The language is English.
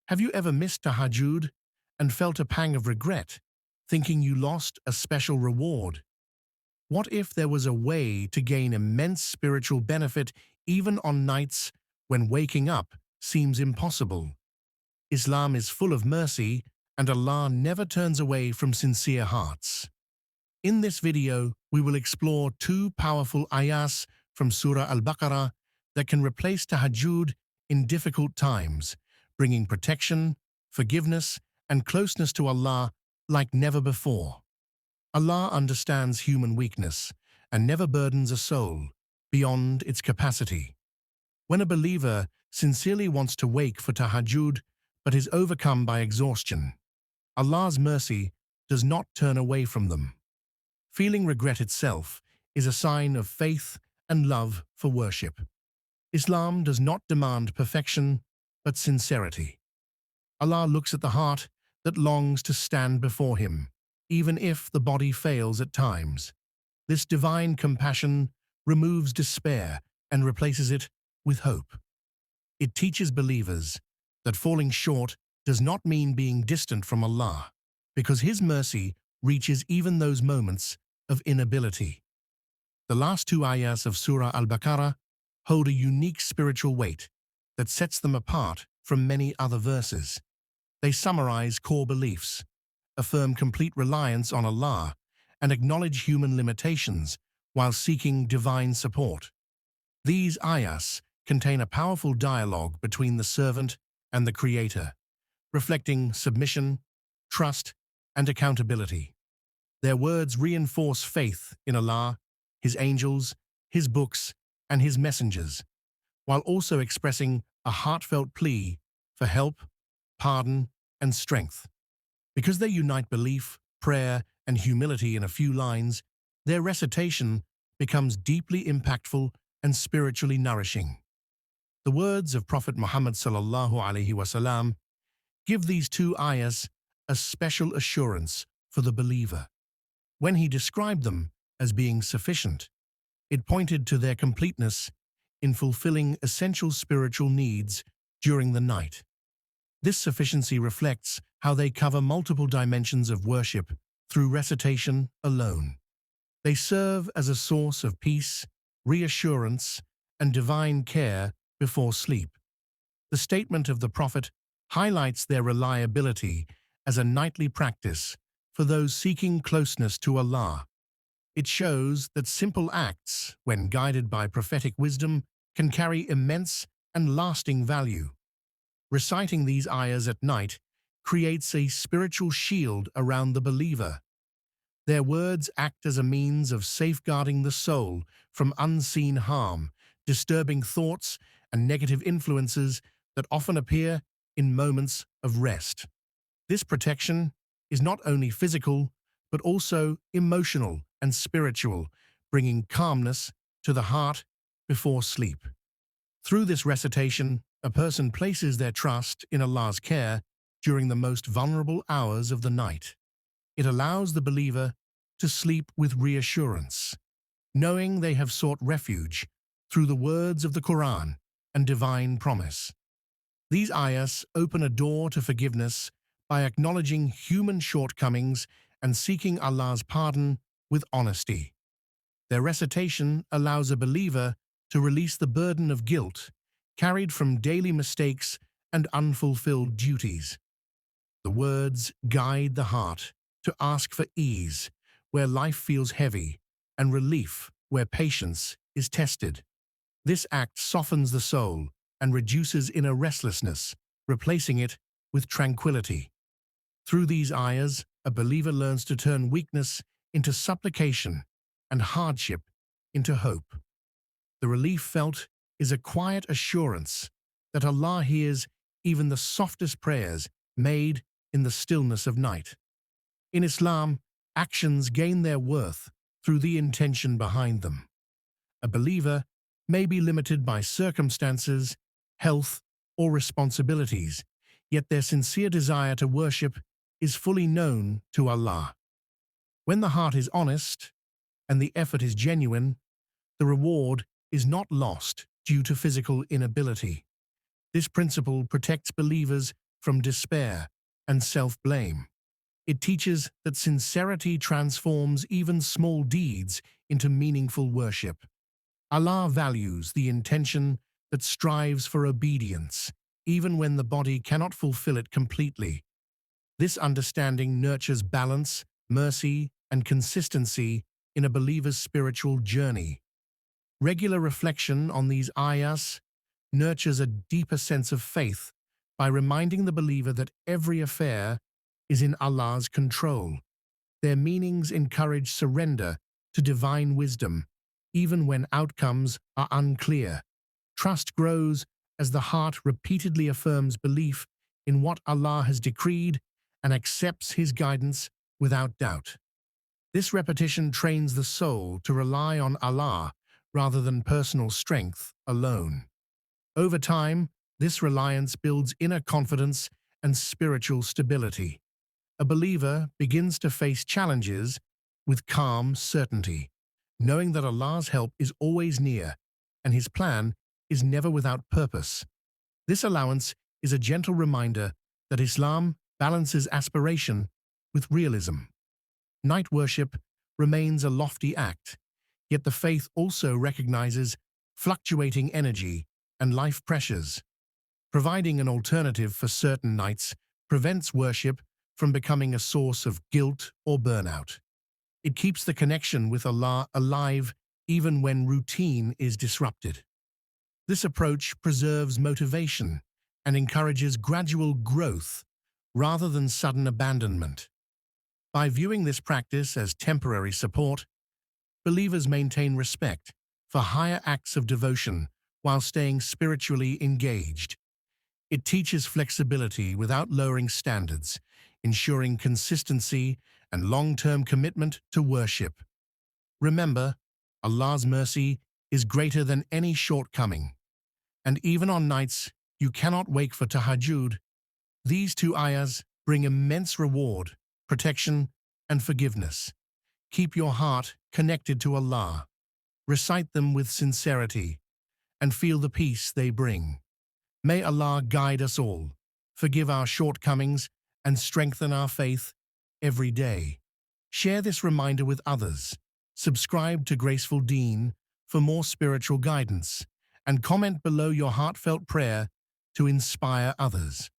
Have you ever missed Tahajjud and felt a pang of regret, thinking you lost a special reward? What if there was a way to gain immense spiritual benefit even on nights when waking up seems impossible? Islam is full of mercy, and Allah never turns away from sincere hearts. In this video, we will explore two powerful ayahs from Surah Al-Baqarah that can replace Tahajjud in difficult times, bringing protection, forgiveness, and closeness to Allah like never before. Allah understands human weakness and never burdens a soul beyond its capacity. When a believer sincerely wants to wake for Tahajjud but is overcome by exhaustion, Allah's mercy does not turn away from them. Feeling regret itself is a sign of faith and love for worship. Islam does not demand perfection, but sincerity. Allah looks at the heart that longs to stand before Him, even if the body fails at times. This divine compassion removes despair and replaces it with hope. It teaches believers that falling short does not mean being distant from Allah, because His mercy reaches even those moments of inability. The last two ayahs of Surah Al-Baqarah hold a unique spiritual weight that sets them apart from many other verses. They summarize core beliefs, affirm complete reliance on Allah, and acknowledge human limitations while seeking divine support. These ayahs contain a powerful dialogue between the servant and the Creator, reflecting submission, trust, and accountability. Their words reinforce faith in Allah, His angels, His books, and His messengers, while also expressing a heartfelt plea for help, pardon, and strength. Because they unite belief, prayer, and humility in a few lines, their recitation becomes deeply impactful and spiritually nourishing. The words of Prophet Muhammad ﷺ give these two ayahs a special assurance for the believer. When he described them as being sufficient, it pointed to their completeness in fulfilling essential spiritual needs during the night. This sufficiency reflects how they cover multiple dimensions of worship through recitation alone. They serve as a source of peace, reassurance, and divine care before sleep. The statement of the Prophet highlights their reliability as a nightly practice for those seeking closeness to Allah. It shows that simple acts, when guided by prophetic wisdom, can carry immense and lasting value. Reciting these ayahs at night creates a spiritual shield around the believer. Their words act as a means of safeguarding the soul from unseen harm, disturbing thoughts, and negative influences that often appear in moments of rest. This protection is not only physical, but also emotional and spiritual, bringing calmness to the heart before sleep. Through this recitation, a person places their trust in Allah's care during the most vulnerable hours of the night. It allows the believer to sleep with reassurance, knowing they have sought refuge through the words of the Quran and divine promise. These ayahs open a door to forgiveness by acknowledging human shortcomings and seeking Allah's pardon with honesty. Their recitation allows a believer to release the burden of guilt carried from daily mistakes and unfulfilled duties. The words guide the heart to ask for ease where life feels heavy and relief where patience is tested. This act softens the soul and reduces inner restlessness, replacing it with tranquility. Through these ayahs, a believer learns to turn weakness into supplication and hardship into hope. The relief felt is a quiet assurance that Allah hears even the softest prayers made in the stillness of night. In Islam, actions gain their worth through the intention behind them. A believer may be limited by circumstances, health, or responsibilities, yet their sincere desire to worship is fully known to Allah. When the heart is honest and the effort is genuine, the reward is not lost due to physical inability. This principle protects believers from despair and self-blame. It teaches that sincerity transforms even small deeds into meaningful worship. Allah values the intention that strives for obedience, even when the body cannot fulfill it completely. This understanding nurtures balance, mercy, and consistency in a believer's spiritual journey. Regular reflection on these ayahs nurtures a deeper sense of faith by reminding the believer that every affair is in Allah's control. Their meanings encourage surrender to divine wisdom, even when outcomes are unclear. Trust grows as the heart repeatedly affirms belief in what Allah has decreed and accepts His guidance without doubt. This repetition trains the soul to rely on Allah rather than personal strength alone. Over time, this reliance builds inner confidence and spiritual stability. A believer begins to face challenges with calm certainty, knowing that Allah's help is always near and His plan is never without purpose. This allowance is a gentle reminder that Islam balances aspiration with realism. Night worship remains a lofty act, yet the faith also recognizes fluctuating energy and life pressures. Providing an alternative for certain nights prevents worship from becoming a source of guilt or burnout. It keeps the connection with Allah alive even when routine is disrupted. This approach preserves motivation and encourages gradual growth rather than sudden abandonment. By viewing this practice as temporary support, believers maintain respect for higher acts of devotion while staying spiritually engaged. It teaches flexibility without lowering standards, ensuring consistency and long-term commitment to worship. Remember, Allah's mercy is greater than any shortcoming. And even on nights you cannot wake for Tahajjud, these two ayahs bring immense reward, protection, and forgiveness. Keep your heart connected to Allah. Recite them with sincerity and feel the peace they bring. May Allah guide us all, forgive our shortcomings, and strengthen our faith every day. Share this reminder with others. Subscribe to Graceful Deen for more spiritual guidance, and comment below your heartfelt prayer to inspire others.